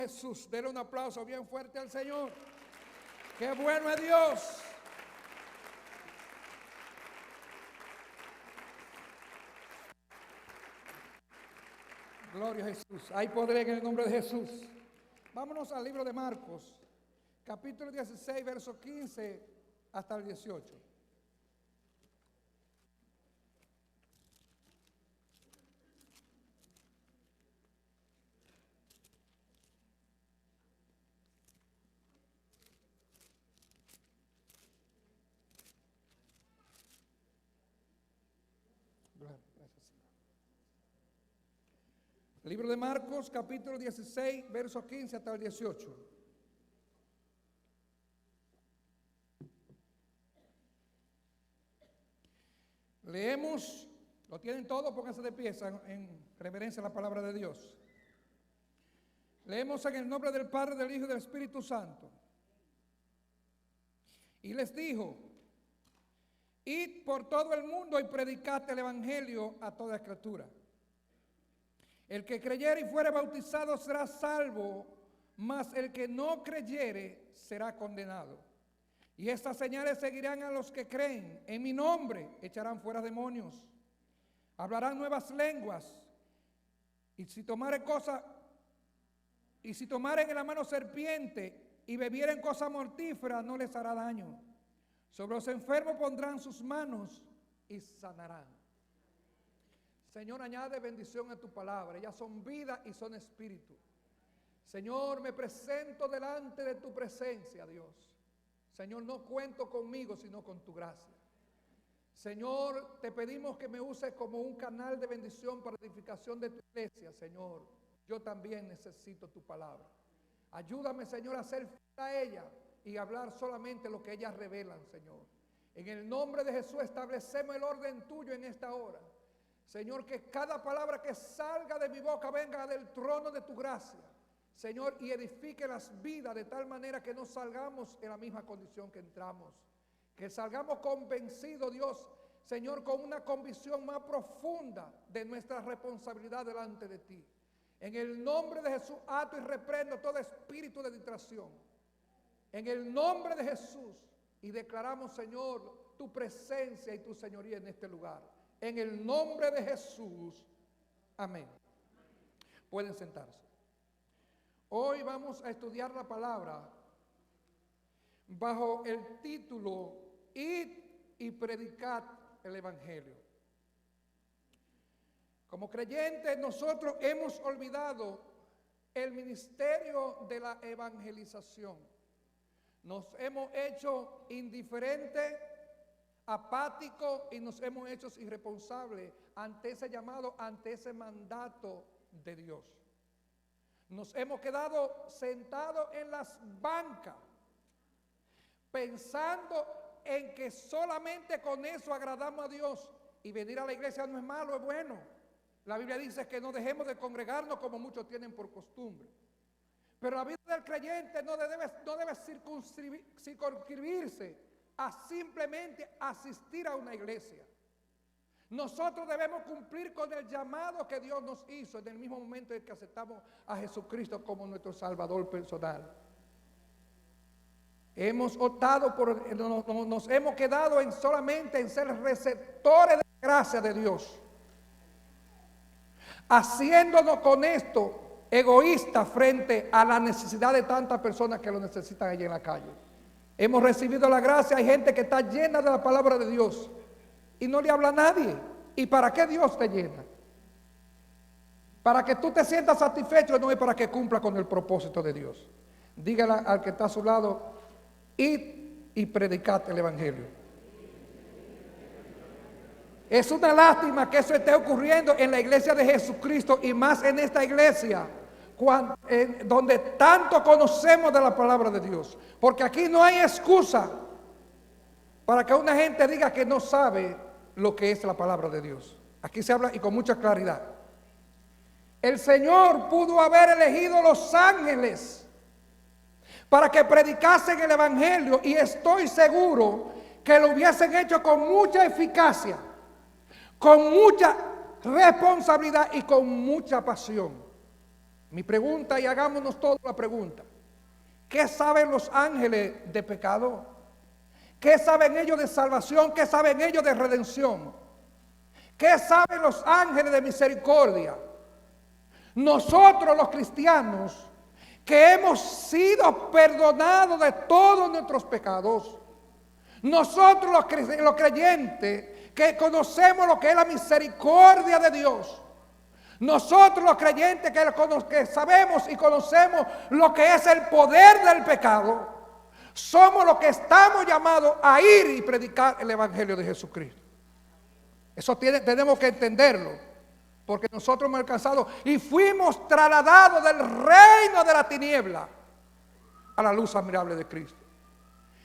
Jesús, denle un aplauso bien fuerte al Señor. ¡Qué bueno es Dios! Gloria a Jesús. Hay poder en el nombre de Jesús. Vámonos al libro de Marcos, capítulo 16, verso 15 hasta el 18. Libro de Marcos, capítulo 16, verso 15 hasta el 18. Leemos, lo tienen todos, pónganse de pie en reverencia a la palabra de Dios. Leemos en el nombre del Padre, del Hijo y del Espíritu Santo. Y les dijo: id por todo el mundo y predicad el evangelio a toda criatura. El que creyere y fuere bautizado será salvo, mas el que no creyere será condenado. Y estas señales seguirán a los que creen. En mi nombre echarán fuera demonios, hablarán nuevas lenguas, y si tomaren en la mano serpiente y bebieren cosa mortífera, no les hará daño. Sobre los enfermos pondrán sus manos y sanarán. Señor, añade bendición a tu palabra. Ellas son vida y son espíritu. Señor, me presento delante de tu presencia, Dios. Señor, no cuento conmigo, sino con tu gracia. Señor, te pedimos que me uses como un canal de bendición para edificación de tu iglesia, Señor. Yo también necesito tu palabra. Ayúdame, Señor, a ser fiel a ella y hablar solamente lo que ellas revelan, Señor. En el nombre de Jesús establecemos el orden tuyo en esta hora. Señor, que cada palabra que salga de mi boca venga del trono de tu gracia, Señor, y edifique las vidas de tal manera que no salgamos en la misma condición que entramos. Que salgamos convencidos, Dios, Señor, con una convicción más profunda de nuestra responsabilidad delante de ti. En el nombre de Jesús, ato y reprendo todo espíritu de distracción. En el nombre de Jesús, y declaramos, Señor, tu presencia y tu señoría en este lugar. En el nombre de Jesús, amén. Pueden sentarse. Hoy vamos a estudiar la palabra bajo el título: id y predicad el evangelio. Como creyentes, nosotros hemos olvidado el ministerio de la evangelización. Nos hemos hecho indiferentes, apáticos, y nos hemos hecho irresponsables ante ese llamado, ante ese mandato de Dios. Nos hemos quedado sentados en las bancas, pensando en que solamente con eso agradamos a Dios, y venir a la iglesia no es malo, es bueno. La Biblia dice que no dejemos de congregarnos como muchos tienen por costumbre. Pero la vida del creyente no debe circunscribirse a simplemente asistir a una iglesia. Nosotros debemos cumplir con el llamado que Dios nos hizo en el mismo momento en que aceptamos a Jesucristo como nuestro Salvador personal. Hemos optado nos hemos quedado solamente en ser receptores de la gracia de Dios, haciéndonos con esto egoístas frente a la necesidad de tantas personas que lo necesitan allí en la calle. Hemos recibido la gracia, hay gente que está llena de la palabra de Dios y no le habla a nadie. ¿Y para qué Dios te llena? Para que tú te sientas satisfecho, no es para que cumpla con el propósito de Dios. Dígale al que está a su lado: id y predicad el evangelio. Es una lástima que eso esté ocurriendo en la iglesia de Jesucristo, y más en esta iglesia donde tanto conocemos de la palabra de Dios. Porque aquí no hay excusa para que una gente diga que no sabe lo que es la palabra de Dios. Aquí se habla y con mucha claridad. El Señor pudo haber elegido los ángeles para que predicasen el evangelio, y estoy seguro que lo hubiesen hecho con mucha eficacia, con mucha responsabilidad y con mucha pasión. Mi pregunta, y hagámonos toda la pregunta: ¿qué saben los ángeles de pecado? ¿Qué saben ellos de salvación? ¿Qué saben ellos de redención? ¿Qué saben los ángeles de misericordia? Nosotros los cristianos, que hemos sido perdonados de todos nuestros pecados, nosotros los creyentes que conocemos lo que es la misericordia de Dios, nosotros los creyentes que sabemos y conocemos lo que es el poder del pecado, somos los que estamos llamados a ir y predicar el evangelio de Jesucristo. Eso tenemos que entenderlo, porque nosotros hemos alcanzado y fuimos trasladados del reino de la tiniebla a la luz admirable de Cristo.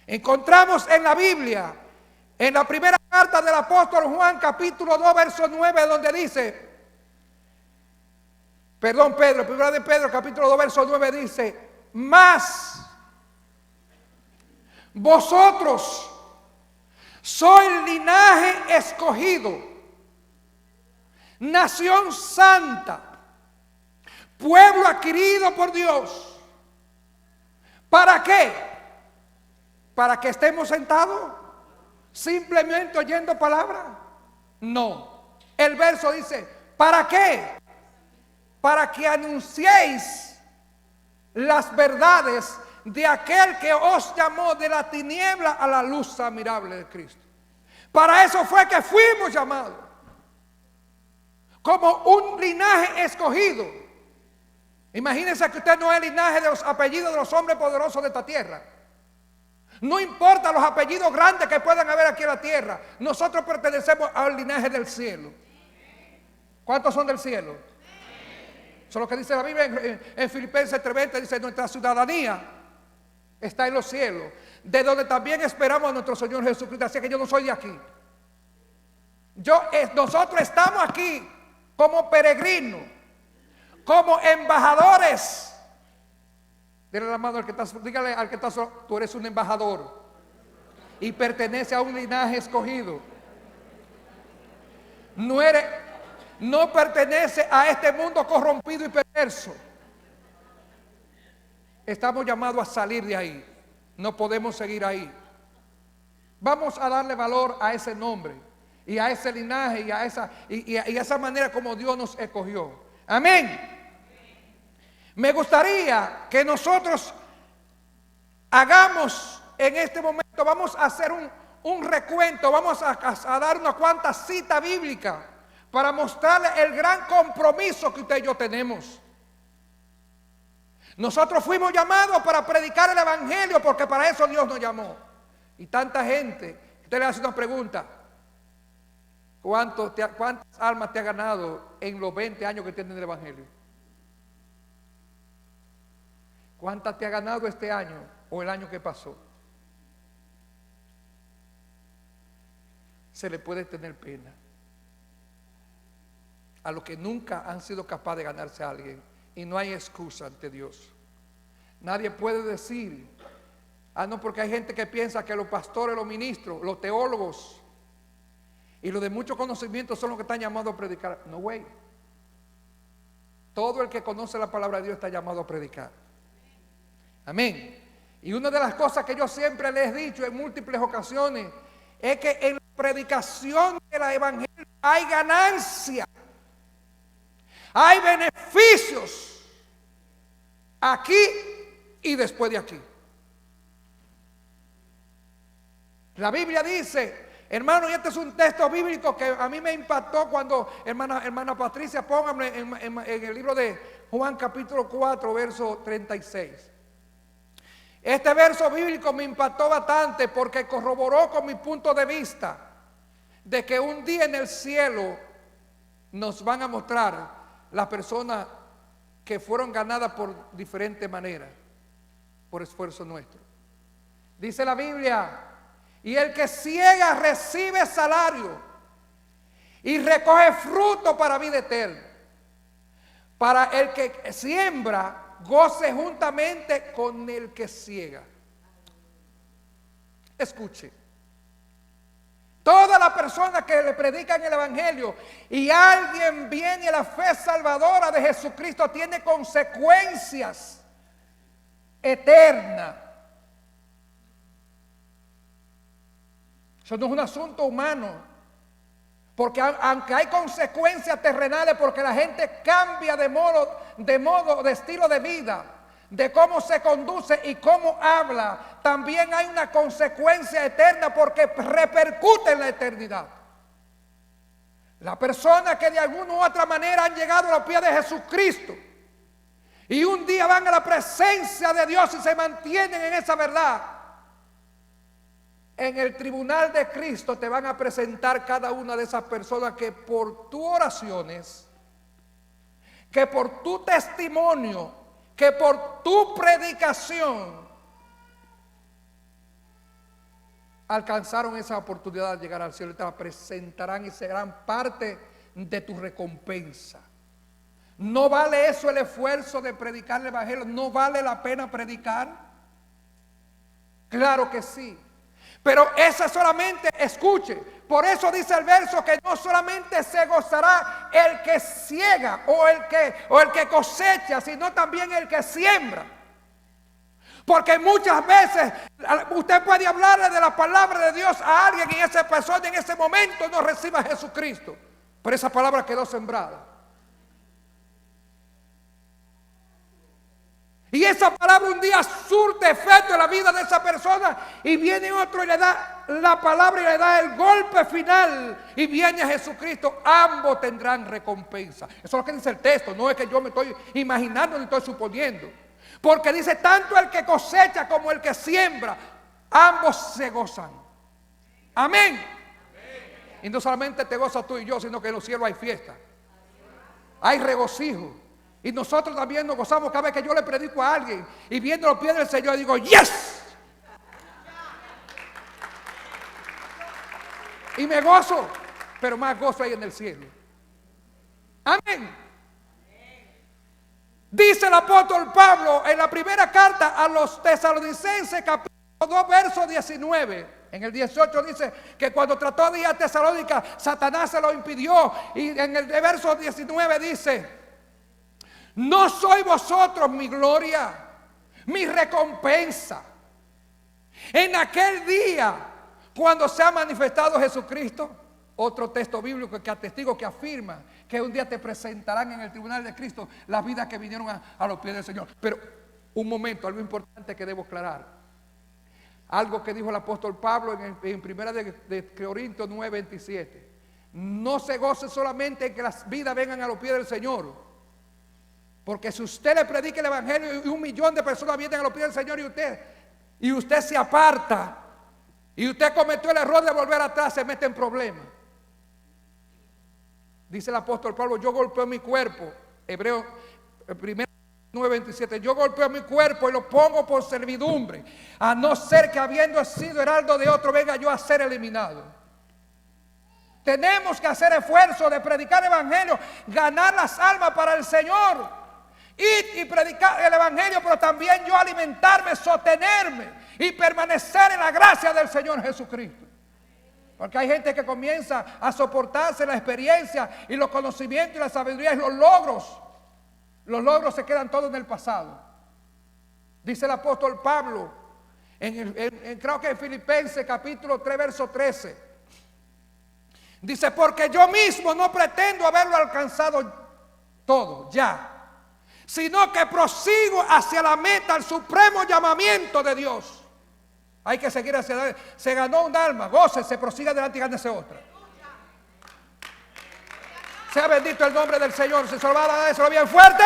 Encontramos en la Biblia, en la primera carta del apóstol Juan, capítulo 2, verso 9, donde dice, primera de Pedro, capítulo 2, verso 9, dice: mas vosotros sois linaje escogido, nación santa, pueblo adquirido por Dios. ¿Para qué? ¿Para que estemos sentados simplemente oyendo palabra? No. El verso dice: ¿para qué? Para que anunciéis las verdades de aquel que os llamó de la tiniebla a la luz admirable de Cristo. Para eso fue que fuimos llamados, como un linaje escogido. Imagínense que usted no es el linaje de los apellidos de los hombres poderosos de esta tierra. No importa los apellidos grandes que puedan haber aquí en la tierra, nosotros pertenecemos al linaje del cielo. ¿Cuántos son del cielo? Eso es lo que dice la Biblia en Filipenses 3:20, dice: nuestra ciudadanía está en los cielos, de donde también esperamos a nuestro Señor Jesucristo. Así que yo no soy de aquí. Nosotros estamos aquí como peregrinos, como embajadores. Dígale al que está, tú eres un embajador y pertenece a un linaje escogido. No pertenece a este mundo corrompido y perverso. Estamos llamados a salir de ahí. No podemos seguir ahí. Vamos a darle valor a ese nombre y a ese linaje y a esa manera como Dios nos escogió. Amén. Me gustaría que nosotros hagamos en este momento, vamos a hacer un recuento, vamos a dar unas cuantas citas bíblicas para mostrarle el gran compromiso que usted y yo tenemos. Nosotros fuimos llamados para predicar el evangelio, porque para eso Dios nos llamó. Y tanta gente, usted le hace una pregunta: ¿cuántas almas te ha ganado en los 20 años que tiene el evangelio? ¿Cuántas te ha ganado este año o el año que pasó? Se le puede tener pena a los que nunca han sido capaces de ganarse a alguien. Y no hay excusa ante Dios. Nadie puede decir: no, porque hay gente que piensa que los pastores, los ministros, los teólogos y los de mucho conocimiento son los que están llamados a predicar. No, güey. Todo el que conoce la palabra de Dios está llamado a predicar. Amén. Y una de las cosas que yo siempre les he dicho en múltiples ocasiones es que en la predicación del evangelio hay ganancia, hay beneficios aquí y después de aquí. La Biblia dice, hermano, y este es un texto bíblico que a mí me impactó cuando, hermana Patricia, póngame en el libro de Juan capítulo 4, verso 36. Este verso bíblico me impactó bastante porque corroboró con mi punto de vista de que un día en el cielo nos van a mostrar las personas que fueron ganadas por diferentes maneras, por esfuerzo nuestro. Dice la Biblia: y el que ciega recibe salario y recoge fruto para vida eterna. Para el que siembra, goce juntamente con el que ciega. Escuche, Todas las personas que le predican el evangelio y alguien viene a la fe salvadora de Jesucristo tiene consecuencias eternas. Eso no es un asunto humano, porque aunque hay consecuencias terrenales, porque la gente cambia de estilo de vida, de cómo se conduce y cómo habla, también hay una consecuencia eterna porque repercute en la eternidad. La persona que de alguna u otra manera han llegado a los pies de Jesucristo y un día van a la presencia de Dios y se mantienen en esa verdad, en el tribunal de Cristo te van a presentar cada una de esas personas que por tus oraciones, que por tu testimonio, que por tu predicación alcanzaron esa oportunidad de llegar al cielo y te la presentarán y serán parte de tu recompensa. ¿No vale eso el esfuerzo de predicar el evangelio? ¿No vale la pena predicar? Claro que sí. Pero esa solamente, escuche, por eso dice el verso que no solamente se gozará el que ciega o el que cosecha, sino también el que siembra. Porque muchas veces usted puede hablarle de la palabra de Dios a alguien y esa persona en ese momento no reciba a Jesucristo, pero esa palabra quedó sembrada. Y esa palabra un día surte efecto en la vida de esa persona y viene otro y le da la palabra y le da el golpe final y viene a Jesucristo. Ambos tendrán recompensa. Eso es lo que dice el texto, no es que yo me estoy imaginando ni estoy suponiendo. Porque dice tanto el que cosecha como el que siembra, ambos se gozan. Amén. Y no solamente te gozas tú y yo, sino que en los cielos hay fiesta, hay regocijo. Y nosotros también nos gozamos cada vez que yo le predico a alguien y viendo los pies del Señor digo, ¡yes! Y me gozo, pero más gozo hay en el cielo. Amén. Dice el apóstol Pablo en la primera carta a los Tesalonicenses, capítulo 2, verso 19. En el 18 dice que cuando trató de ir a Tesalónica, Satanás se lo impidió. Y en el verso 19 dice: ¿no sois vosotros mi gloria, mi recompensa en aquel día cuando se ha manifestado Jesucristo? Otro texto bíblico que atestigo, que afirma que un día te presentarán en el tribunal de Cristo las vidas que vinieron a los pies del Señor. Pero un momento, algo importante que debo aclarar. Algo que dijo el apóstol Pablo en primera de Corintios 9:27. No se goce solamente en que las vidas vengan a los pies del Señor. Porque si usted le predica el evangelio y 1 millón de personas vienen a los pies del Señor y usted se aparta y usted cometió el error de volver atrás, se mete en problemas. Dice el apóstol Pablo: yo golpeo mi cuerpo, Hebreos 9:27, yo golpeo mi cuerpo y lo pongo por servidumbre, a no ser que habiendo sido heraldo de otro venga yo a ser eliminado. Tenemos que hacer esfuerzo de predicar el evangelio, ganar las almas para el Señor. Ir y predicar el evangelio, pero también yo alimentarme, sostenerme y permanecer en la gracia del Señor Jesucristo. Porque hay gente que comienza a soportarse la experiencia y los conocimientos y la sabiduría y los logros se quedan todos en el pasado. Dice el apóstol Pablo creo que en Filipenses capítulo 3 verso 13, dice: porque yo mismo no pretendo haberlo alcanzado todo ya, sino que prosigo hacia la meta, al supremo llamamiento de Dios. Hay que seguir hacia adelante. Se ganó un alma, gócese, prosiga adelante y gánese otra. Sea bendito el nombre del Señor. Se lo va a dar eso bien fuerte.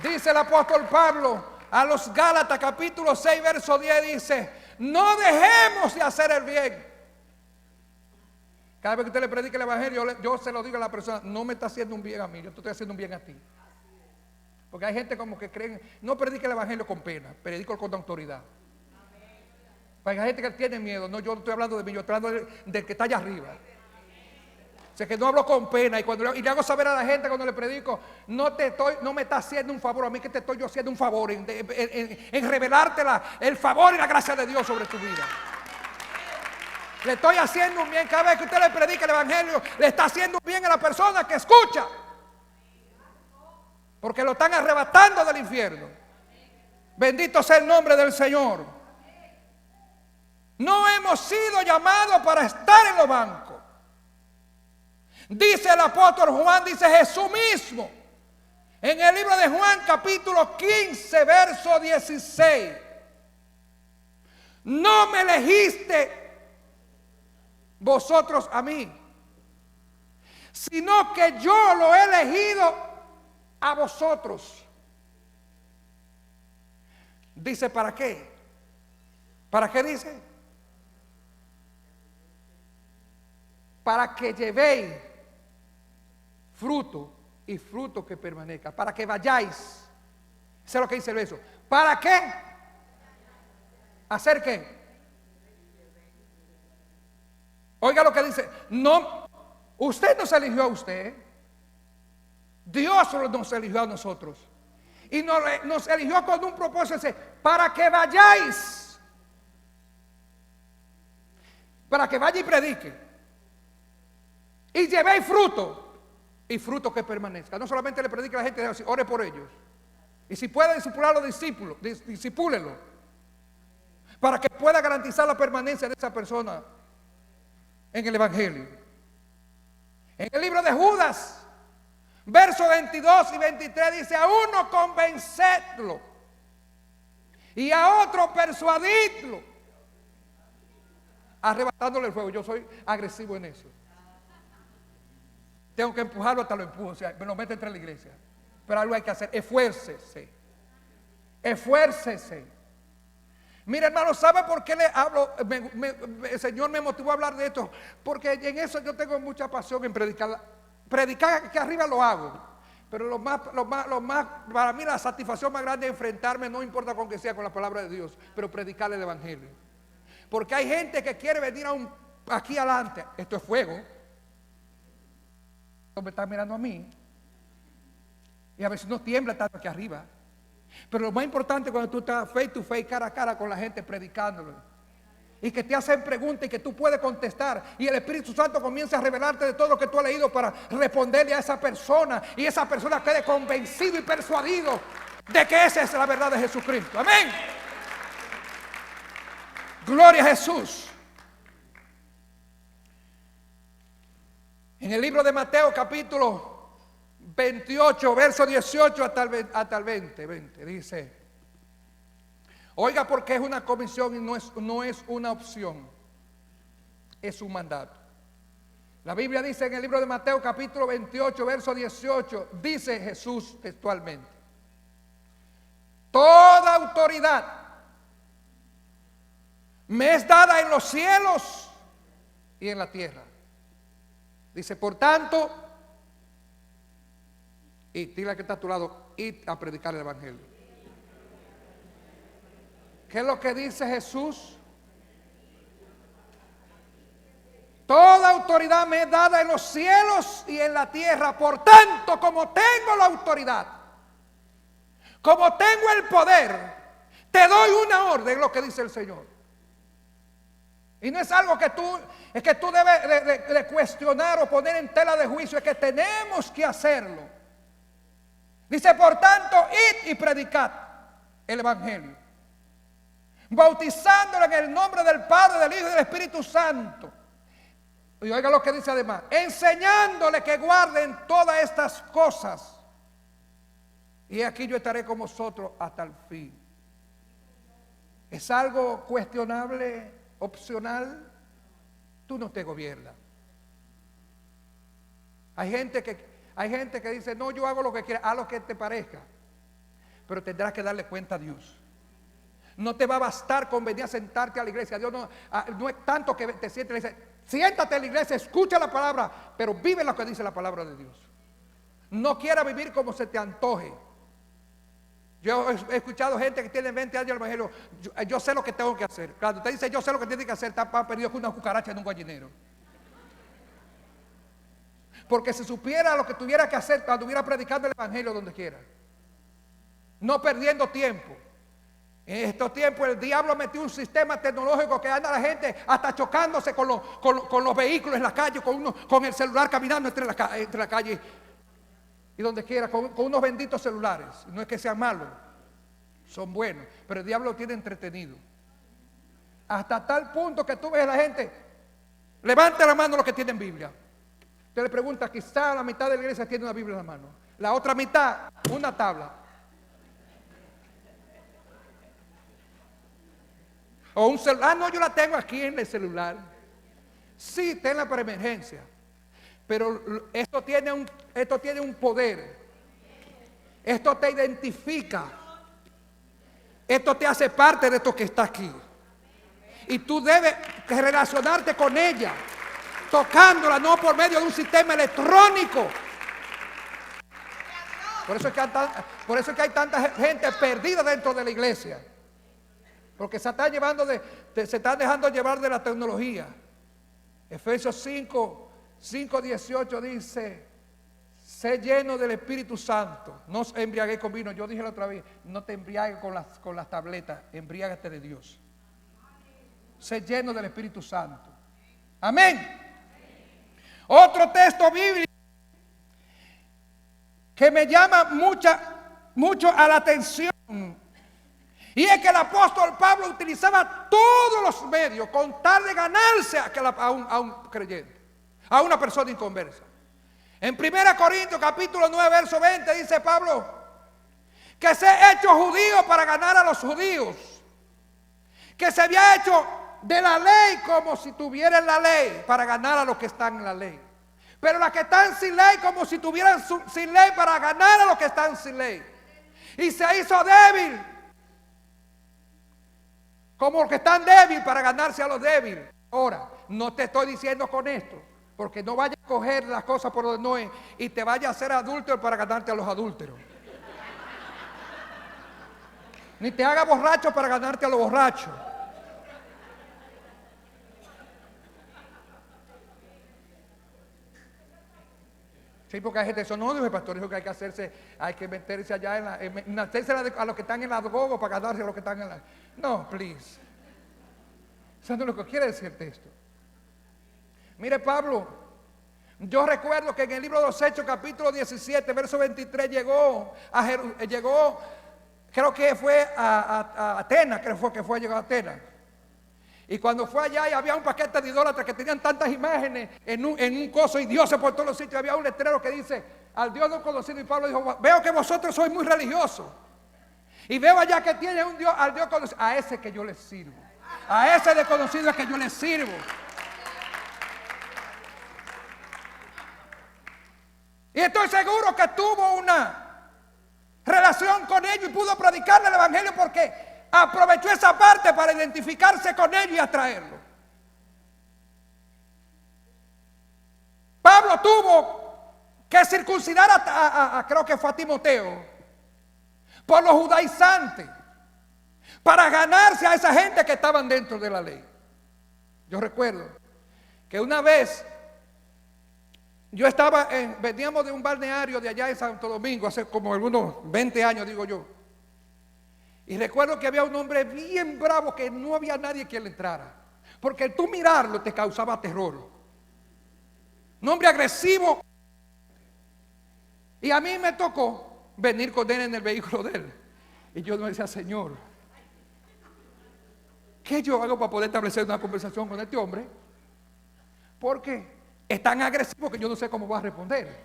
Dice el apóstol Pablo a los Gálatas capítulo 6 verso 10, dice: no dejemos de hacer el bien. Cada vez que usted le predica el evangelio, yo se lo digo a la persona: no me está haciendo un bien a mí, yo te estoy haciendo un bien a ti. Porque hay gente como que creen, no predica el evangelio con pena, predico con autoridad. Porque hay gente que tiene miedo. No, yo no estoy hablando de mí, yo estoy hablando del que está allá arriba. Sé que no hablo con pena y le hago saber a la gente cuando le predico, no me está haciendo un favor a mí, que te estoy yo haciendo un favor en revelarte el favor y la gracia de Dios sobre tu vida. Le estoy haciendo un bien. Cada vez que usted le predica el evangelio, le está haciendo un bien a la persona que escucha, porque lo están arrebatando del infierno. Bendito sea el nombre del Señor. No hemos sido llamados para estar en los bancos. Dice el apóstol Juan, dice Jesús mismo, en el libro de Juan capítulo 15, verso 16. No me elegiste vosotros a mí, sino que yo lo he elegido a vosotros. Dice, ¿para qué? ¿Para qué dice? Para que llevéis fruto y fruto que permanezca, para que vayáis. Eso es lo que dice el verso. ¿Para qué? ¿Hacer qué? Oiga lo que dice. No, usted no se eligió a usted. Dios nos eligió a nosotros. Y nos eligió con un propósito, para que vayáis. Para que vaya y predique. Y llevéis fruto. Y fruto que permanezca. No solamente le predique a la gente, ore por ellos. Y si puede discipular a los discípulos, discipúlelo. Para que pueda garantizar la permanencia de esa persona en el evangelio. En el libro de Judas, versos 22 y 23 dice: a uno convencedlo y a otro persuadidlo, arrebatándole el fuego. Yo soy agresivo en eso. Tengo que empujarlo hasta lo empujo, o sea, me lo mete entre la iglesia. Pero algo hay que hacer, esfuércese. Esfuércese. Mira, hermano, ¿sabe por qué le hablo? El Señor me motivó a hablar de esto, porque en eso yo tengo mucha pasión en predicar. Predicar aquí arriba lo hago, pero lo más, para mí la satisfacción más grande es enfrentarme, no importa con que sea, con la palabra de Dios, pero predicar el evangelio. Porque hay gente que quiere venir aquí adelante. Esto es fuego. Me está mirando a mí y a veces no tiembla tanto aquí arriba. Pero lo más importante cuando tú estás face to face, cara a cara con la gente, predicándolo, y que te hacen preguntas y que tú puedes contestar, y el Espíritu Santo comienza a revelarte de todo lo que tú has leído para responderle a esa persona, y esa persona quede convencido y persuadido de que esa es la verdad de Jesucristo. Amén. Gloria a Jesús. En el libro de Mateo capítulo 28, verso 18 hasta el 20, dice: oiga, porque es una comisión y no es una opción, es un mandato. La Biblia dice en el libro de Mateo capítulo 28, verso 18, dice Jesús textualmente: toda autoridad me es dada en los cielos y en la tierra. Dice, por tanto, y dile que está a tu lado, id a predicar el evangelio. ¿Qué es lo que dice Jesús? Toda autoridad me es dada en los cielos y en la tierra. Por tanto, como tengo la autoridad, como tengo el poder, te doy una orden, lo que dice el Señor. Y no es algo que tú debes de cuestionar o poner en tela de juicio, es que tenemos que hacerlo. Dice, por tanto, id y predicad el evangelio, bautizándolo en el nombre del Padre, del Hijo y del Espíritu Santo. Y oiga lo que dice además, enseñándole que guarden todas estas cosas. Y aquí yo estaré con vosotros hasta el fin. ¿Es algo cuestionable? Opcional, tú no te gobiernas. Hay gente que dice, no, yo hago lo que quiera, haz lo que te parezca, pero tendrás que darle cuenta a Dios. No te va a bastar con venir a sentarte a la iglesia. Dios no es tanto que te sientes, le dice, siéntate en la iglesia, escucha la palabra, pero vive lo que dice la palabra de Dios. No quiera vivir como se te antoje. Yo he escuchado gente que tiene 20 años en el evangelio. Yo sé lo que tengo que hacer. Cuando usted dice yo sé lo que tiene que hacer, está más perdido que una cucaracha en un gallinero. Porque si supiera lo que tuviera que hacer, anduviera predicando el evangelio donde quiera, no perdiendo tiempo. En estos tiempos el diablo metió un sistema tecnológico que anda la gente hasta chocándose con los vehículos en la calle, con el celular caminando entre la calle y donde quiera, con unos benditos celulares. No es que sean malos, son buenos, pero el diablo lo tiene entretenido. Hasta tal punto que tú ves a la gente, levante la mano los que tienen Biblia. Usted le pregunta, quizá la mitad de la iglesia tiene una Biblia en la mano, la otra mitad una tabla. O un celular, no, yo la tengo aquí en el celular. Sí, tenla para emergencia. Pero esto tiene un poder. Esto te identifica. Esto te hace parte de esto que está aquí. Y tú debes relacionarte con ella, tocándola, no por medio de un sistema electrónico. Por eso es que hay tanta gente perdida dentro de la iglesia. Porque se están dejando llevar de la tecnología. Efesios 5:18 dice: sé lleno del Espíritu Santo. No os embriaguéis con vino. Yo dije la otra vez, no te embriagues con las tabletas, embriágate de Dios. Sé lleno del Espíritu Santo. Amén. Otro texto bíblico que me llama mucho a la atención, y es que el apóstol Pablo utilizaba todos los medios con tal de ganarse a un creyente, a una persona inconversa. En 1 Corintios capítulo 9 verso 20 dice Pablo que se ha hecho judío para ganar a los judíos, que se había hecho de la ley como si tuvieran la ley para ganar a los que están en la ley, pero los que están sin ley como si tuvieran sin ley para ganar a los que están sin ley, y se hizo débil como los que están débiles para ganarse a los débiles. Ahora, no te estoy diciendo con esto, porque no vayas a coger las cosas por donde no es y te vayas a hacer adúltero para ganarte a los adúlteros. Ni te hagas borracho para ganarte a los borrachos. Sí, porque hay gente que dice, no, el pastor dijo que hay que meterse allá meterse a los que están en la gogo para ganarse a los que están en la... No, please. Eso no es lo que quiere decir el texto. Mire, Pablo, yo recuerdo que en el libro de los Hechos, capítulo 17, verso 23, llegó, creo que fue a Atenas, llegó a Atenas. Y cuando fue allá y había un paquete de idólatras que tenían tantas imágenes en un coso y dioses por todos los sitios, había un letrero que dice, al Dios no conocido, y Pablo dijo, veo que vosotros sois muy religiosos. Y veo allá que tiene un Dios, al Dios conocido, a ese que yo les sirvo. A ese desconocido es que yo les sirvo. Y estoy seguro que tuvo una relación con ellos y pudo predicarle el evangelio porque aprovechó esa parte para identificarse con ellos y atraerlo. Pablo tuvo que circuncidar creo que fue a Timoteo por los judaizantes para ganarse a esa gente que estaban dentro de la ley. Yo recuerdo que una vez yo veníamos de un balneario de allá en Santo Domingo hace como algunos 20 años, digo yo. Y recuerdo que había un hombre bien bravo que no había nadie que le entrara, porque tú mirarlo te causaba terror. Un hombre agresivo. Y a mí me tocó venir con él en el vehículo de él. Y yo me decía, Señor, ¿qué yo hago para poder establecer una conversación con este hombre? Porque es tan agresivo que yo no sé cómo va a responder.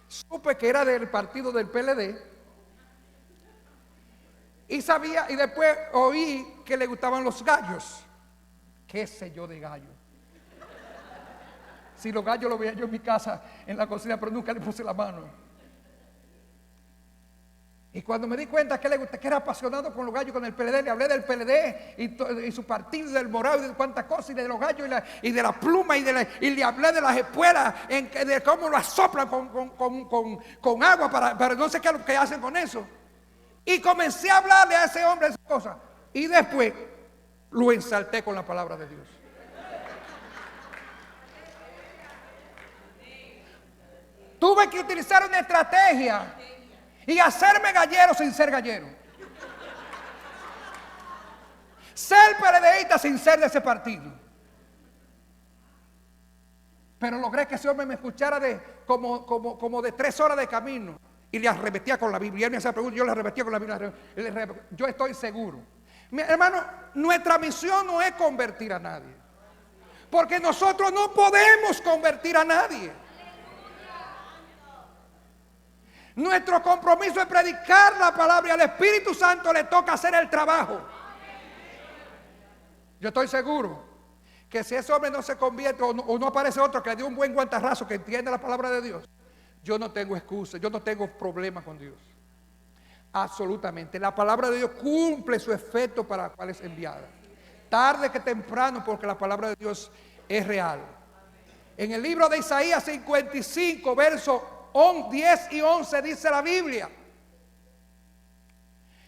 Supe que era del partido del PLD. Y después oí que le gustaban los gallos. ¿Qué sé yo de gallos? Si los gallos los veía yo en mi casa, en la cocina, pero nunca le puse la mano. Y cuando me di cuenta que era apasionado con los gallos, con el PLD, le hablé del PLD y su partido, del morado y de cuántas cosas, y de los gallos y de la pluma, y le hablé de las espuelas, de cómo las soplan con agua para no sé qué es lo que hacen con eso. Y comencé a hablarle a ese hombre esas cosas. Y después lo ensalté con la palabra de Dios. Tuve que utilizar una estrategia y hacerme gallero sin ser gallero. Ser PLDista sin ser de ese partido. Pero logré que ese hombre me escuchara como de 3 horas de camino. Y le arremetía con la Biblia. Y él me hacía preguntas, yo le arremetía con la Biblia. Yo estoy seguro. Mi hermano, nuestra misión no es convertir a nadie. Porque nosotros no podemos convertir a nadie. Nuestro compromiso es predicar la palabra y al Espíritu Santo le toca hacer el trabajo. Yo estoy seguro que si ese hombre no se convierte o no aparece otro que le dé un buen guantarrazo que entiende la palabra de Dios, yo no tengo excusa, yo no tengo problema con Dios. Absolutamente. La palabra de Dios cumple su efecto para el cual es enviada. Tarde que temprano, porque la palabra de Dios es real. En el libro de Isaías 55, versos 10 y 11 dice la Biblia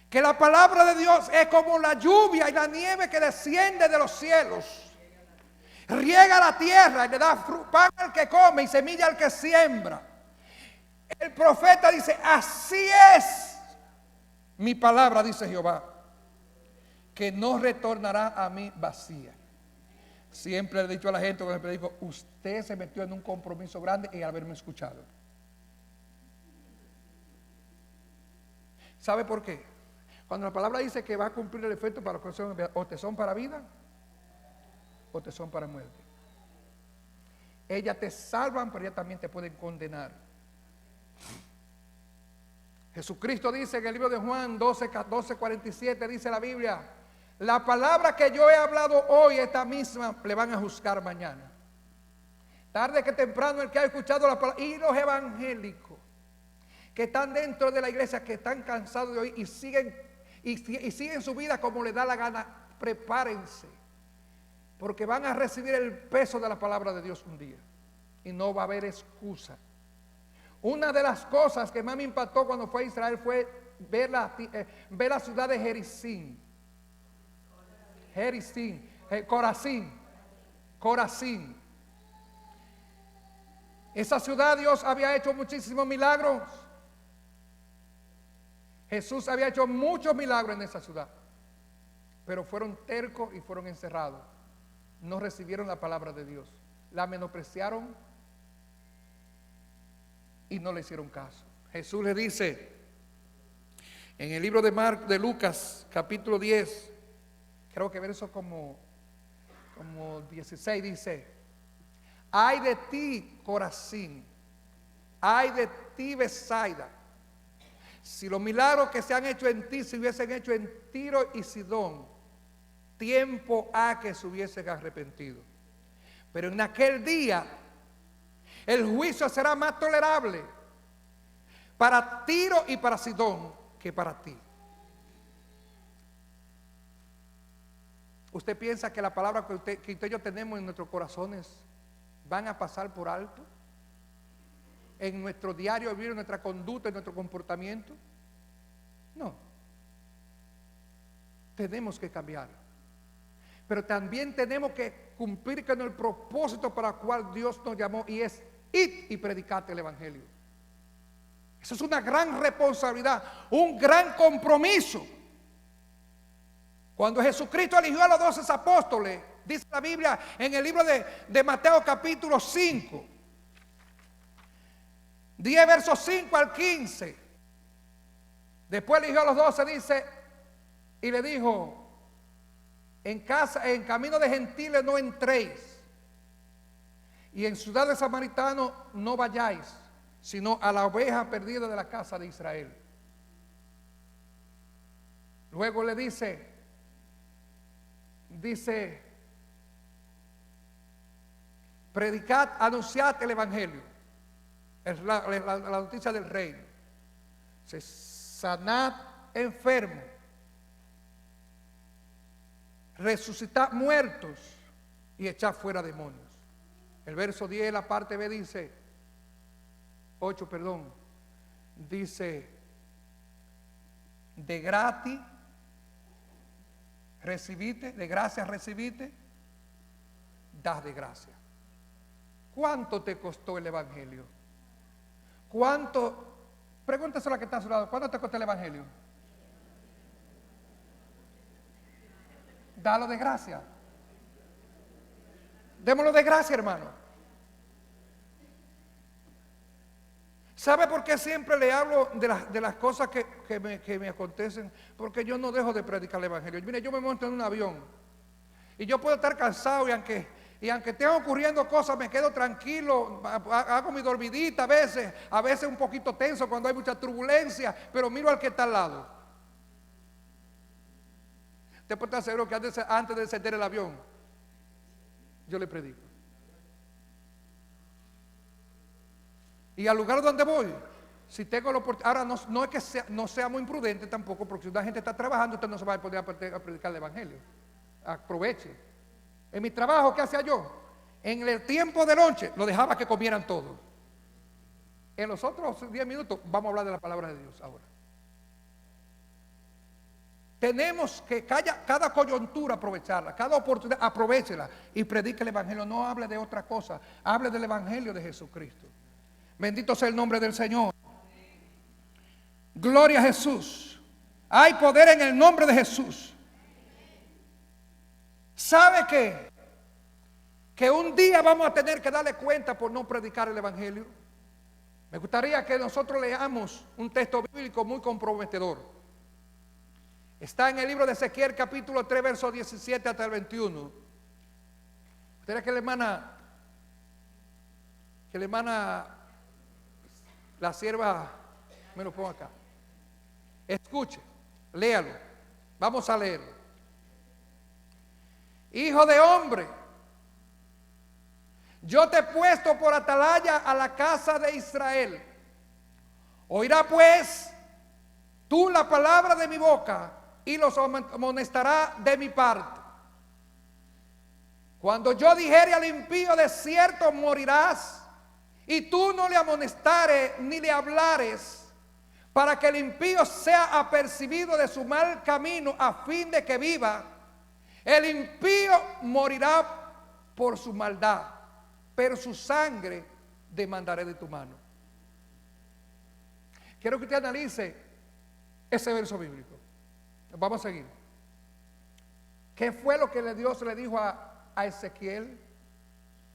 que la palabra de Dios es como la lluvia y la nieve que desciende de los cielos. Riega la tierra y le da pan al que come y semilla al que siembra. El profeta dice, así es mi palabra, dice Jehová, que no retornará a mí vacía. Siempre le he dicho a la gente cuando le predico, usted se metió en un compromiso grande en haberme escuchado. ¿Sabe por qué? Cuando la palabra dice que va a cumplir el efecto para los que son, o te son para vida o te son para muerte. Ellas te salvan, pero ellas también te pueden condenar. Jesucristo dice en el libro de Juan 12:47, dice la Biblia, la palabra que yo he hablado hoy, esta misma, le van a juzgar mañana. Tarde que temprano el que ha escuchado la palabra, y los evangélicos que están dentro de la iglesia, que están cansados de oír y siguen su vida como les da la gana, prepárense, porque van a recibir el peso de la palabra de Dios un día y no va a haber excusa. Una de las cosas que más me impactó cuando fue a Israel fue ver la ciudad de Corazín. Esa ciudad Dios había hecho muchísimos milagros. Jesús había hecho muchos milagros en esa ciudad, pero fueron tercos y fueron encerrados. No recibieron la palabra de Dios, la menospreciaron y no le hicieron caso. Jesús le dice en el libro de Lucas, capítulo 10, creo que verso como 16, dice: ay de ti, Corazín, ay de ti, Betsaida, si los milagros que se han hecho en ti se hubiesen hecho en Tiro y Sidón, tiempo ha que se hubiesen arrepentido. Pero en aquel día el juicio será más tolerable para Tiro y para Sidón que para ti. ¿Usted piensa que la palabra que usted y yo tenemos en nuestros corazones van a pasar por alto? En nuestro diario vivir, en nuestra conducta, en nuestro comportamiento. No. Tenemos que cambiar. Pero también tenemos que cumplir con el propósito para el cual Dios nos llamó, y es id y predicad el evangelio. Eso es una gran responsabilidad, un gran compromiso. Cuando Jesucristo eligió a los 12 apóstoles, dice la Biblia en el libro de Mateo capítulo 5, 10 versos 5 al 15. Después eligió a los 12, dice, y le dijo: en camino de gentiles no entréis, y en ciudad de samaritanos no vayáis, sino a la oveja perdida de la casa de Israel. Luego le dice, predicad, anunciad el evangelio, la noticia del reino. Sanad enfermos, resucitad muertos y echad fuera demonios. El verso 10, la parte B dice, 8, perdón, dice: de gratis recibiste, de gracia recibiste, das de gracia. ¿Cuánto te costó el evangelio? ¿Cuánto? Pregúntese a la que está a su lado, ¿cuándo te costó el evangelio? Dalo de gracia. Démoslo de gracia, hermano. ¿Sabe por qué siempre le hablo de las cosas que me acontecen? Porque yo no dejo de predicar el evangelio. Mire, yo me monto en un avión y yo puedo estar cansado y aunque estén ocurriendo cosas, me quedo tranquilo, hago mi dormidita a veces un poquito tenso cuando hay mucha turbulencia, pero miro al que está al lado. Usted puede estar seguro que antes de encender el avión, yo le predico. Y al lugar donde voy, si tengo la oportunidad, ahora no es que no sea muy imprudente tampoco, porque si una gente está trabajando, usted no se va a poder a predicar el evangelio. Aproveche. En mi trabajo, ¿qué hacía yo? En el tiempo de lonche, lo dejaba que comieran todo. En los otros 10 minutos, vamos a hablar de la palabra de Dios ahora. Tenemos que cada coyuntura aprovecharla, cada oportunidad aprovechela y predique el evangelio. No hable de otra cosa, hable del evangelio de Jesucristo. Bendito sea el nombre del Señor. Gloria a Jesús. Hay poder en el nombre de Jesús. ¿Sabe qué? Que un día vamos a tener que darle cuenta por no predicar el evangelio. Me gustaría que nosotros leamos un texto bíblico muy comprometedor. Está en el libro de Ezequiel capítulo 3 versos 17 hasta el 21. Ustedes que la hermana la sierva me lo pongo acá. Escuche, léalo. Vamos a leerlo. Hijo de hombre, yo te he puesto por atalaya a la casa de Israel. Oirá pues tú la palabra de mi boca y los amonestará de mi parte. Cuando yo dijere al impío, de cierto morirás, y tú no le amonestares ni le hablares, para que el impío sea apercibido de su mal camino, a fin de que viva. El impío morirá por su maldad, pero su sangre demandaré de tu mano. Quiero que usted analice ese verso bíblico. Vamos a seguir. ¿Qué fue lo que Dios le dijo a Ezequiel?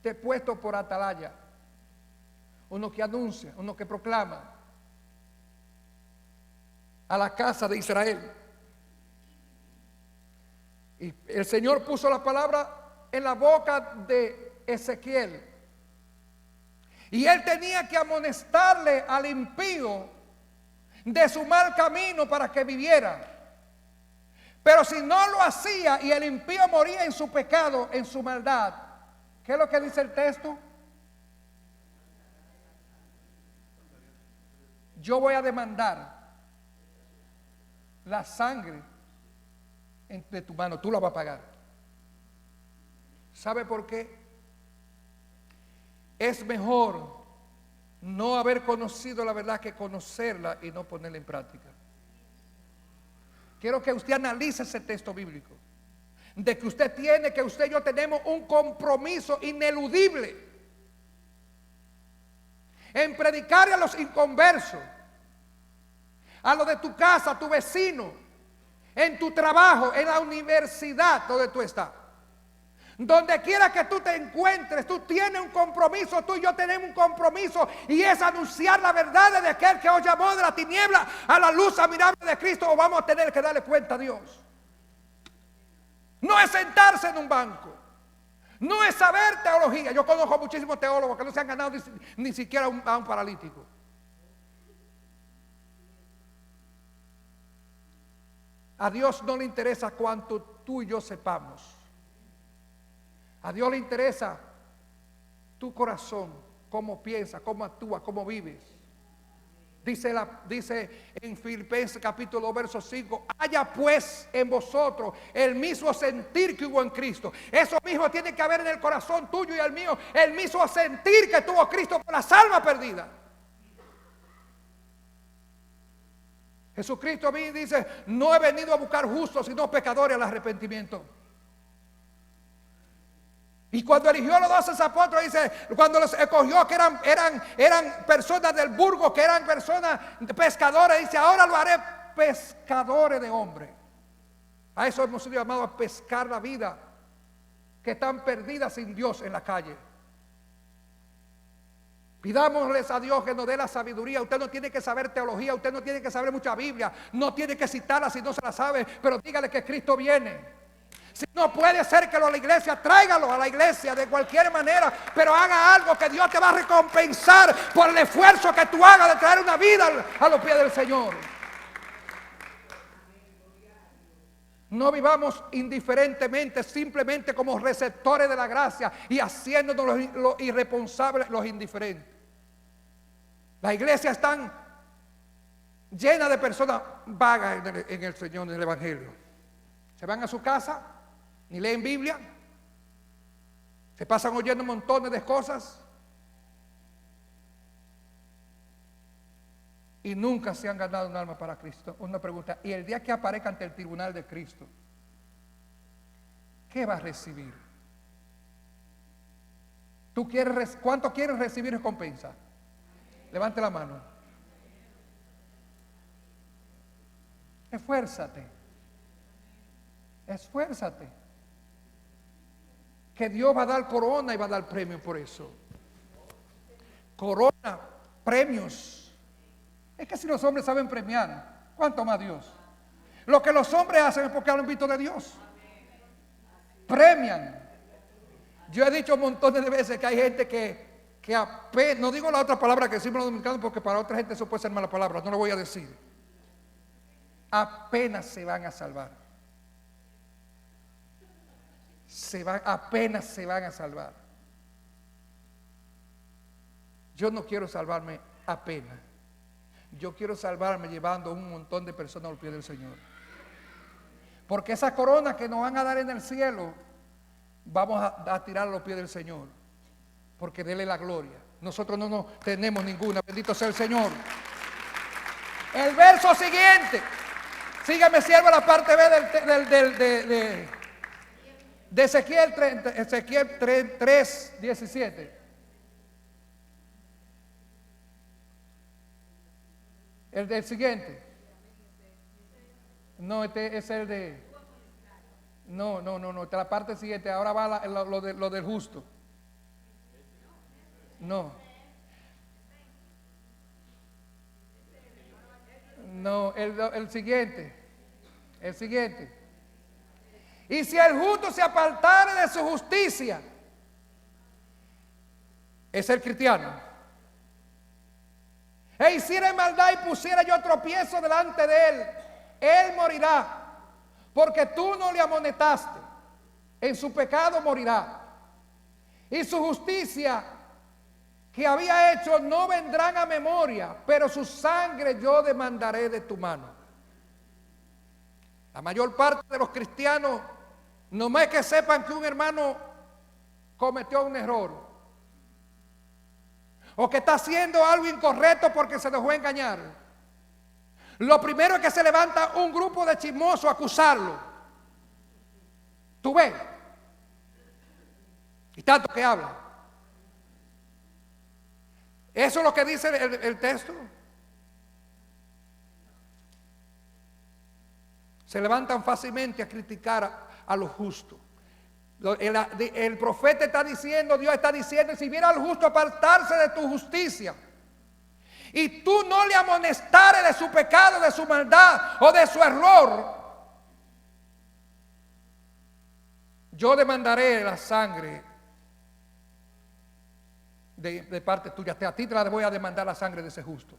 Te he puesto por atalaya. Uno que anuncia, uno que proclama a la casa de Israel. Y el Señor puso la palabra en la boca de Ezequiel. Y él tenía que amonestarle al impío de su mal camino para que viviera. Pero si no lo hacía y el impío moría en su pecado, en su maldad, ¿qué es lo que dice el texto? Yo voy a demandar la sangre de tu mano, tú la vas a pagar. ¿Sabe por qué? Es mejor no haber conocido la verdad que conocerla y no ponerla en práctica. Quiero que usted analice ese texto bíblico, de que usted y yo tenemos un compromiso ineludible en predicarle a los inconversos, a los de tu casa, a tu vecino, en tu trabajo, en la universidad donde tú estás. Donde quiera que tú te encuentres, tú tienes un compromiso, tú y yo tenemos un compromiso, y es anunciar la verdad de aquel que os llamó de la tiniebla a la luz admirable de Cristo. O vamos a tener que darle cuenta a Dios. No es sentarse en un banco, no es saber teología. Yo conozco muchísimos teólogos que no se han ganado ni siquiera a un paralítico. A Dios no le interesa cuánto tú y yo sepamos. A Dios le interesa tu corazón, cómo piensas, cómo actúas, cómo vives. Dice en Filipenses capítulo 2 verso 5: haya pues en vosotros el mismo sentir que hubo en Cristo. Eso mismo tiene que haber en el corazón tuyo y el mío, el mismo sentir que tuvo Cristo por las almas perdidas. Jesucristo a mí dice: no he venido a buscar justos sino pecadores al arrepentimiento. Y cuando eligió a los 12 apóstoles, dice, cuando los escogió que eran personas del burgo, que eran personas pescadores, dice, ahora lo haré pescadores de hombres. A eso hemos sido llamados a pescar la vida, que están perdidas sin Dios en la calle. Pidámosles a Dios que nos dé la sabiduría. Usted no tiene que saber teología, usted no tiene que saber mucha Biblia, no tiene que citarla si no se la sabe, pero dígale que Cristo viene. Si no puede ser que lo a la iglesia, tráigalo a la iglesia de cualquier manera, pero haga algo que Dios te va a recompensar por el esfuerzo que tú hagas de traer una vida a los pies del Señor. No vivamos indiferentemente, simplemente como receptores de la gracia y haciéndonos los irresponsables, los indiferentes. Las iglesias están llenas de personas vagas en el Señor, en el Evangelio. Se van a su casa, ni leen Biblia, se pasan oyendo montones de cosas y nunca se han ganado un alma para Cristo. Una pregunta: y el día que aparezca ante el tribunal de Cristo, ¿qué va a recibir? ¿Cuánto quieres recibir recompensa? Levante la mano. Esfuérzate. Esfuérzate. Que Dios va a dar corona y va a dar premio por eso. Corona, premios. Es que si los hombres saben premiar, ¿cuánto más Dios? Lo que los hombres hacen es porque han visto de Dios. Premian. Yo he dicho montones de veces que hay gente que apenas, no digo la otra palabra que decimos los dominicanos porque para otra gente eso puede ser mala palabra, no lo voy a decir. Apenas se van a salvar. Apenas se van a salvar. Yo no quiero salvarme apenas. Yo quiero salvarme llevando un montón de personas al pie del Señor. Porque esa corona que nos van a dar en el cielo, vamos a tirar a los pies del Señor. Porque dele la gloria. Nosotros no tenemos ninguna. Bendito sea el Señor. El verso siguiente. Sígame, siervo, la parte B de Ezequiel 3, 17. El del siguiente. No, este es el de. No. Esta es la parte siguiente. Ahora va lo del justo. No. No, el siguiente. El siguiente. Y si el justo se apartare de su justicia, es el cristiano, e hiciera maldad y pusiera yo tropiezo delante de él morirá, porque tú no le amonestaste, en su pecado morirá, y su justicia que había hecho no vendrán a memoria, pero su sangre yo demandaré de tu mano. La mayor parte de los cristianos, nomás es que sepan que un hermano cometió un error o que está haciendo algo incorrecto porque se dejó engañar, lo primero es que se levanta un grupo de chismosos a acusarlo. ¿Tú ves? Y tanto que habla. Eso es lo que dice el texto. Se levantan fácilmente a criticar a los justos. El profeta está diciendo, Dios está diciendo, si viera al justo apartarse de tu justicia y tú no le amonestares de su pecado, de su maldad o de su error, yo demandaré la sangre de parte tuya. A ti te la voy a demandar, la sangre de ese justo.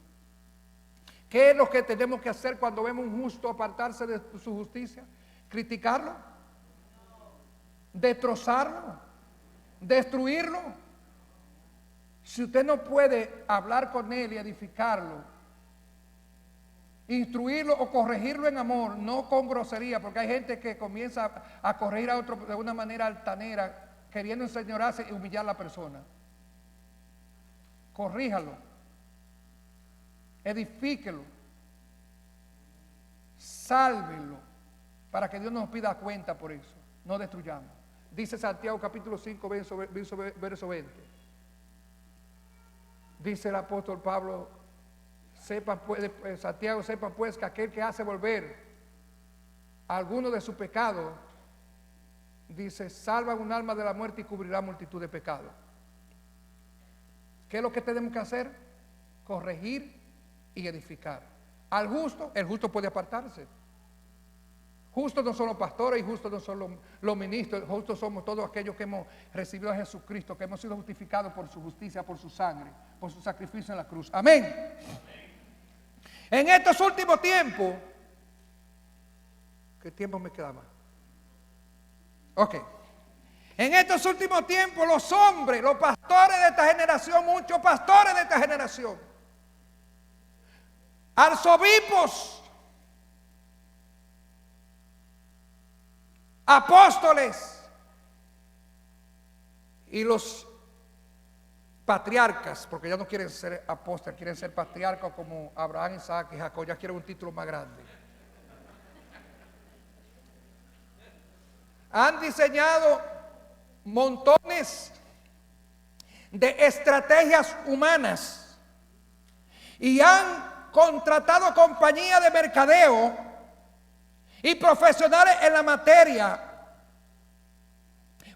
¿Qué es lo que tenemos que hacer cuando vemos un justo apartarse de su justicia? ¿Criticarlo? ¿Destrozarlo? ¿Destruirlo? Si usted no puede hablar con él y edificarlo, instruirlo o corregirlo en amor, no con grosería, porque hay gente que comienza a corregir a otro de una manera altanera, queriendo enseñorearse y humillar a la persona. Corríjalo, edifíquelo, sálvelo, para que Dios nos pida cuenta por eso. No destruyamos. Dice Santiago capítulo 5, verso 20. Dice el apóstol Pablo, Santiago, sepa pues que aquel que hace volver a alguno de su pecado, dice, salva un alma de la muerte y cubrirá multitud de pecados. ¿Qué es lo que tenemos que hacer? Corregir y edificar. Al justo, el justo puede apartarse. Justos no son los pastores y justos no son los ministros. Justos somos todos aquellos que hemos recibido a Jesucristo, que hemos sido justificados por su justicia, por su sangre, por su sacrificio en la cruz. Amén. En estos últimos tiempos, ¿qué tiempo me queda más? Ok. En estos últimos tiempos los hombres, los pastores de esta generación, muchos pastores de esta generación, arzobispos, apóstoles y los patriarcas, porque ya no quieren ser apóstoles, quieren ser patriarcas como Abraham, Isaac y Jacob, ya quieren un título más grande. Han diseñado montones de estrategias humanas y han contratado compañías de mercadeo y profesionales en la materia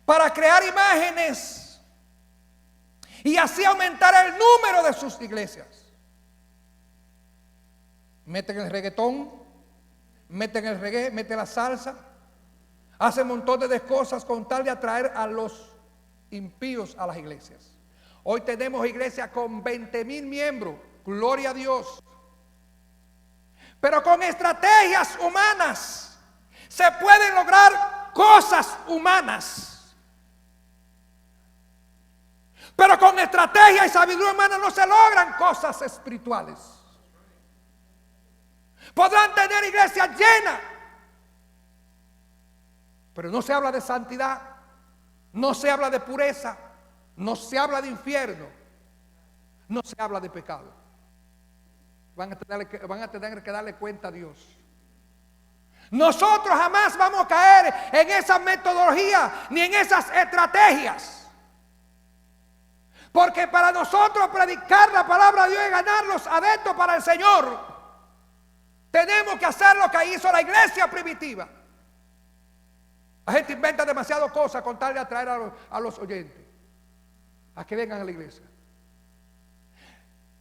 para crear imágenes y así aumentar el número de sus iglesias. Meten el reggaetón, meten el reggae, meten la salsa, hacen montones de cosas con tal de atraer a los impíos a las iglesias. Hoy tenemos iglesias con 20,000 miembros, gloria a Dios. Pero con estrategias humanas se pueden lograr cosas humanas. Pero con estrategia y sabiduría humana no se logran cosas espirituales. Podrán tener iglesias llenas, pero no se habla de santidad, no se habla de pureza, no se habla de infierno, no se habla de pecado. Van a tener que darle cuenta a Dios. Nosotros jamás vamos a caer en esa metodología ni en esas estrategias. Porque para nosotros predicar la palabra de Dios y ganar los adeptos para el Señor, tenemos que hacer lo que hizo la iglesia primitiva. La gente inventa demasiadas cosas con tal de atraer a los oyentes a que vengan a la iglesia.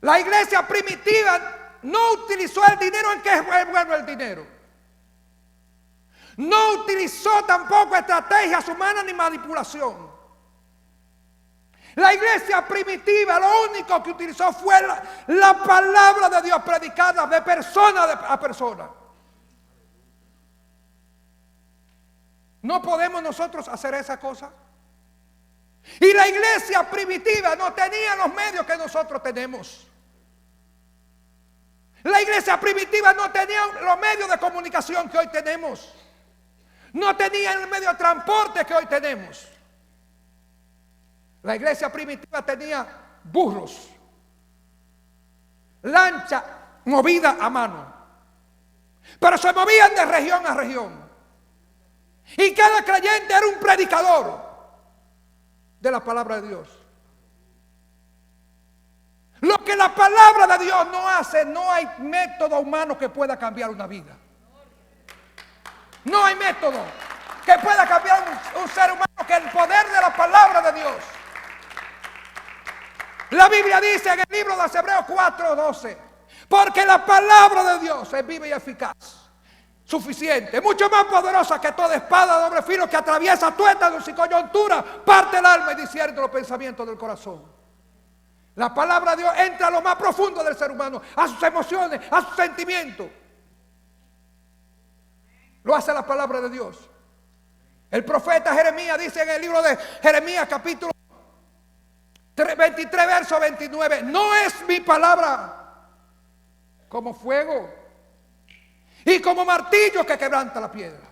La iglesia primitiva no utilizó el dinero. ¿En qué es bueno el dinero? No utilizó tampoco estrategias humanas ni manipulación. La iglesia primitiva lo único que utilizó fue la palabra de Dios predicada de persona a persona. ¿No podemos nosotros hacer esa cosa? Y la iglesia primitiva no tenía los medios que nosotros tenemos. La iglesia primitiva no tenía los medios de comunicación que hoy tenemos. No tenía el medio de transporte que hoy tenemos. La iglesia primitiva tenía burros, lancha movida a mano, pero se movían de región a región. Y cada creyente era un predicador de la palabra de Dios. Lo que la palabra de Dios no hace, no hay método humano que pueda cambiar una vida. No hay método que pueda cambiar un ser humano que el poder de la palabra de Dios. La Biblia dice en el libro de los Hebreos 4:12, porque la palabra de Dios es viva y eficaz, suficiente, mucho más poderosa que toda espada de doble filo que atraviesa tuétanos y coyuntura, parte el alma y discierne los pensamientos del corazón. La palabra de Dios entra a lo más profundo del ser humano, a sus emociones, a sus sentimientos. Lo hace la palabra de Dios. El profeta Jeremías dice en el libro de Jeremías capítulo 23 verso 29, no es mi palabra como fuego y como martillo que quebranta la piedra.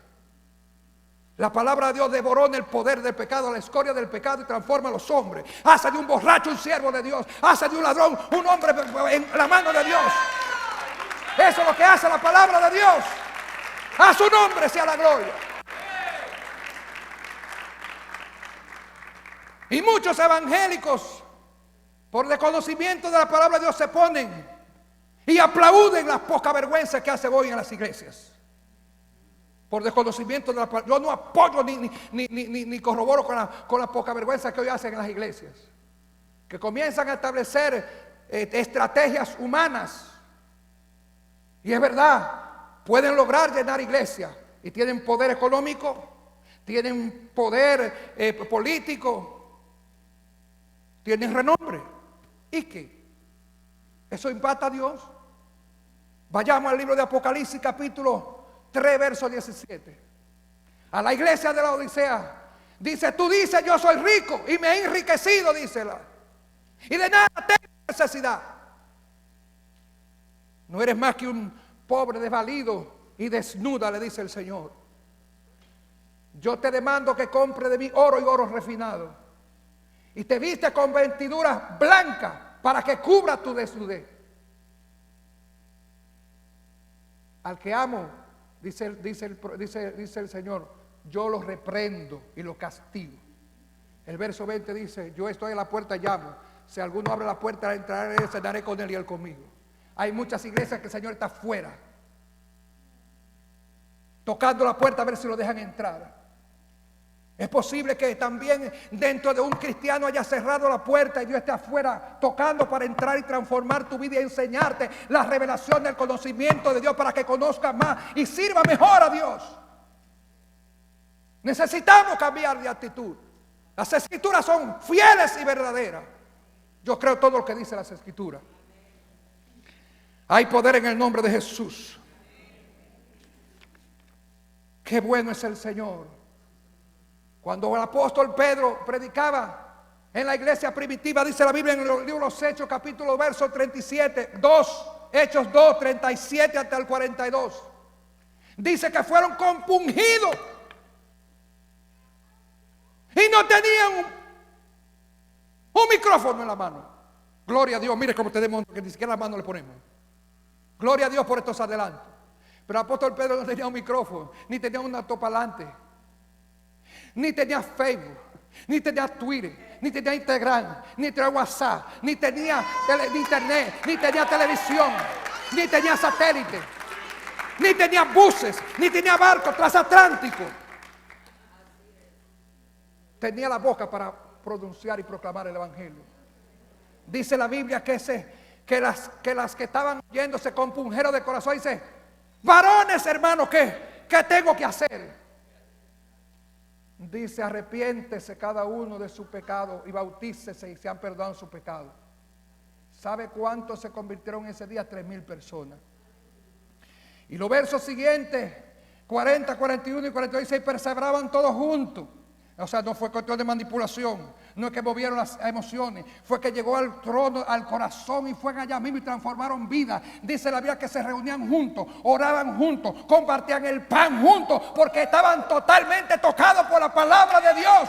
La palabra de Dios devoró en el poder del pecado, la escoria del pecado y transforma a los hombres. Hace de un borracho un siervo de Dios, hace de un ladrón un hombre en la mano de Dios. Eso es lo que hace la palabra de Dios. A su nombre sea la gloria. Y muchos evangélicos, por desconocimiento de la palabra de Dios, se ponen y aplauden las poca vergüenza que hacen hoy en las iglesias. Por desconocimiento de la palabra. Yo no apoyo ni corroboro con la poca vergüenza que hoy hacen en las iglesias. Que comienzan a establecer estrategias humanas. Y es verdad, pueden lograr llenar iglesias. Y tienen poder económico, tienen poder político, tienen renombre. ¿Y qué? ¿Eso impacta a Dios? Vayamos al libro de Apocalipsis capítulo 3, verso 17. A la iglesia de la Odisea dice: tú dices, yo soy rico y me he enriquecido, dísela, y de nada tengo necesidad. No eres más que un pobre desvalido y desnuda, le dice el Señor. Yo te demando que compre de mí oro y oro refinado, y te viste con vestiduras blancas para que cubra tu desnudez. Al que amo, dice el Señor, yo lo reprendo y lo castigo. El verso 20 dice: yo estoy a la puerta y llamo. Si alguno abre la puerta, entraré, cenaré con él y él conmigo. Hay muchas iglesias que el Señor está afuera, tocando la puerta a ver si lo dejan entrar. Es posible que también dentro de un cristiano haya cerrado la puerta y Dios esté afuera tocando para entrar y transformar tu vida y enseñarte la revelación del conocimiento de Dios para que conozcas más y sirva mejor a Dios. Necesitamos cambiar de actitud. Las escrituras son fieles y verdaderas. Yo creo todo lo que dice las escrituras. Hay poder en el nombre de Jesús. Qué bueno es el Señor. Cuando el apóstol Pedro predicaba en la iglesia primitiva, dice la Biblia en el libro de los Hechos, capítulo verso 37, Hechos 2, 37 hasta el 42. Dice que fueron compungidos y no tenían un micrófono en la mano. Gloria a Dios, mire cómo tenemos que ni siquiera la mano le ponemos. Gloria a Dios por estos adelantos. Pero el apóstol Pedro no tenía un micrófono, ni tenía un autoparlante, ni tenía Facebook, ni tenía Twitter, ni tenía Instagram, ni tenía WhatsApp, ni tenía internet, ni tenía televisión, ni tenía satélite, ni tenía buses, ni tenía barcos transatlánticos. Tenía la boca para pronunciar y proclamar el evangelio. Dice la Biblia que las que estaban oyendo se compungieron de corazón. Dice: varones, hermanos, ¿qué tengo que hacer? Dice: arrepiéntese cada uno de su pecado y bautícese y sean perdonados sus pecados. ¿Sabe cuántos se convirtieron ese día? 3,000 personas. Y los versos siguientes, 40, 41 y 42, dice: y perseveraban todos juntos. O sea, no fue cuestión de manipulación, no es que movieron las emociones, fue que llegó al trono, al corazón, y fueron allá mismo y transformaron vida. Dice la Biblia que se reunían juntos, oraban juntos, compartían el pan juntos, porque estaban totalmente tocados por la palabra de Dios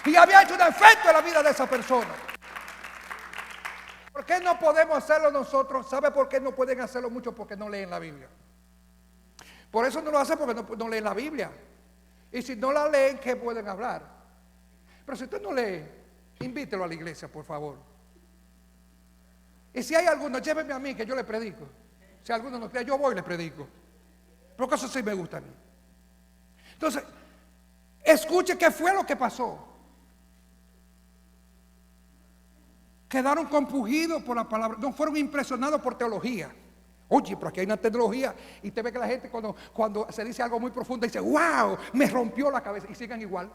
y había hecho un efecto en la vida de esa persona. ¿Por qué no podemos hacerlo nosotros? ¿Sabe por qué no pueden hacerlo muchos? Porque no leen la Biblia. Por eso no lo hacen, porque no leen la Biblia. Y si no la leen, ¿qué pueden hablar? Pero si usted no lee, invítelo a la iglesia, por favor. Y si hay alguno, lléveme a mí, que yo le predico. Si alguno no cree, yo voy y le predico. Porque eso sí me gusta a mí. Entonces, escuche qué fue lo que pasó. Quedaron compungidos por la palabra, no fueron impresionados por teología. Oye, pero aquí hay una tecnología y te ve que la gente cuando se dice algo muy profundo dice: wow, me rompió la cabeza, y sigan igual.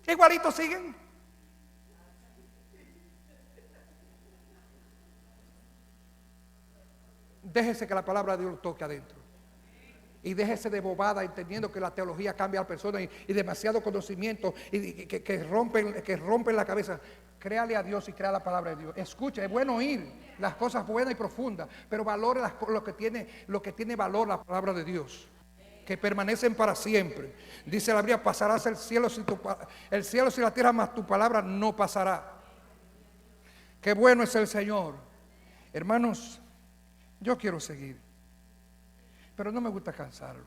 Igualitos siguen. Déjese que la palabra de Dios lo toque adentro. Y déjese de bobada entendiendo que la teología cambia a la persona y demasiado conocimiento y que rompen la cabeza. Créale a Dios y crea la palabra de Dios. Escuche, es bueno oír las cosas buenas y profundas, pero valore lo que tiene valor, la palabra de Dios, que permanecen para siempre. Dice la Biblia: pasarás el cielo y la tierra, mas tu palabra no pasará. Qué bueno es el Señor. Hermanos, yo quiero seguir, pero no me gusta cansarlo.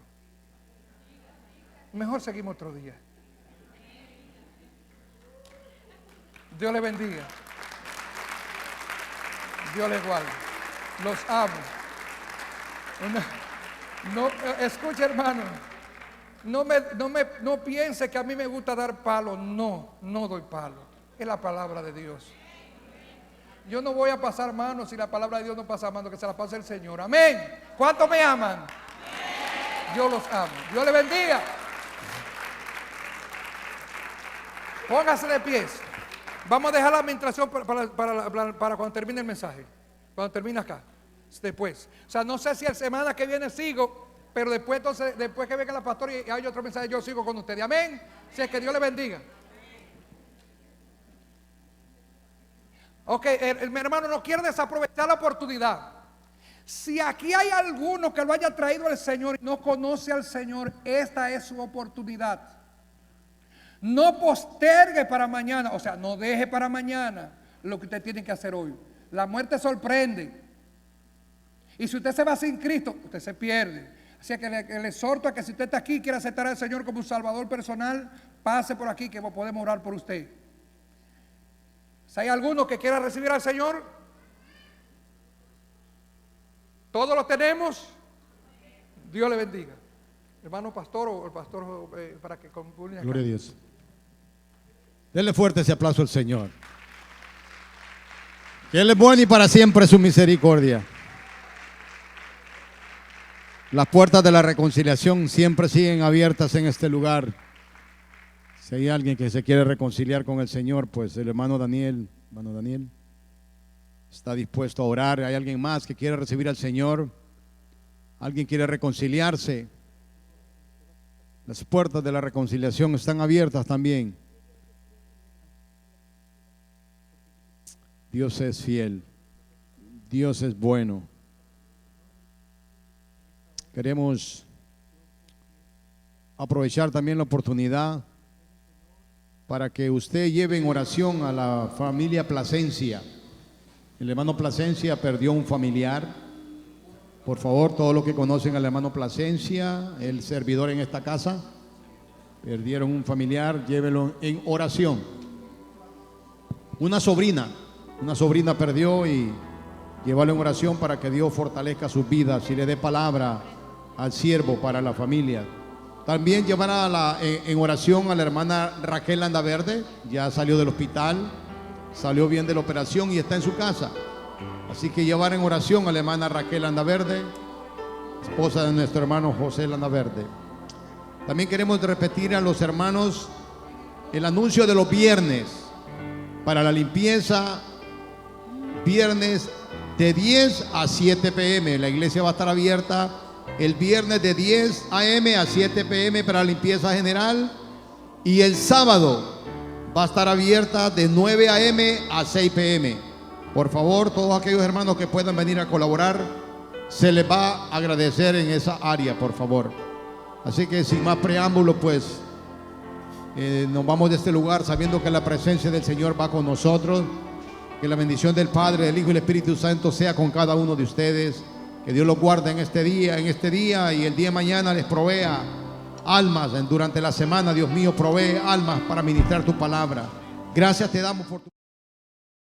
Mejor seguimos otro día. Dios le bendiga. Dios le guarde. Los amo. No, escuche, hermano. No piense que a mí me gusta dar palo. No doy palo. Es la palabra de Dios. Yo no voy a pasar manos si la palabra de Dios no pasa mano, que se la pase el Señor. Amén. ¿Cuántos me aman? Amén. Yo los amo. Dios le bendiga. Póngase de pies. Vamos a dejar la administración para cuando termine el mensaje. Cuando termine acá. Después. O sea, no sé si la semana que viene sigo, pero después que venga la pastora y hay otro mensaje, yo sigo con ustedes. Amén. Si es que Dios le bendiga. Ok, mi hermano, no quiero desaprovechar la oportunidad. Si aquí hay alguno que lo haya traído el Señor y no conoce al Señor, esta es su oportunidad. No postergue para mañana, o sea, no deje para mañana lo que usted tiene que hacer hoy. La muerte sorprende. Y si usted se va sin Cristo, usted se pierde. Así que le exhorto a que si usted está aquí y quiere aceptar al Señor como un salvador personal, pase por aquí que podemos orar por usted. Si hay alguno que quiera recibir al Señor, todos lo tenemos. Dios le bendiga. Hermano pastor o el pastor para que concluya. Gloria a Dios. Denle fuerte ese aplauso al Señor. Que Él es bueno y para siempre su misericordia. Las puertas de la reconciliación siempre siguen abiertas en este lugar. Si hay alguien que se quiere reconciliar con el Señor, pues el hermano Daniel está dispuesto a orar. Hay alguien más que quiere recibir al Señor. Alguien quiere reconciliarse. Las puertas de la reconciliación están abiertas también. Dios es fiel. Dios es bueno. Queremos aprovechar también la oportunidad para que usted lleve en oración a la familia Plasencia. El hermano Plasencia perdió un familiar. Por favor, todos los que conocen al hermano Plasencia, el servidor en esta casa, perdieron un familiar, llévelo en oración. Una sobrina perdió y llévalo en oración para que Dios fortalezca sus vidas y le dé palabra al siervo para la familia. También llevar en oración a la hermana Raquel Landaverde. Ya salió del hospital, salió bien de la operación y está en su casa. Así que llevar en oración a la hermana Raquel Landaverde, esposa de nuestro hermano José Landaverde. También queremos repetir a los hermanos el anuncio de los viernes para la limpieza. Viernes de 10 a 7 p.m. La iglesia va a estar abierta el viernes de 10 a.m. a 7 p.m. para la limpieza general. Y el sábado va a estar abierta de 9 a.m. a 6 p.m. Por favor, todos aquellos hermanos que puedan venir a colaborar, se les va a agradecer en esa área, por favor. Así que sin más preámbulo, pues nos vamos de este lugar sabiendo que la presencia del Señor va con nosotros. Que la bendición del Padre, del Hijo y del Espíritu Santo sea con cada uno de ustedes. Que Dios los guarde en este día y el día de mañana les provea almas. Durante la semana, Dios mío, provee almas para ministrar tu palabra. Gracias te damos por tu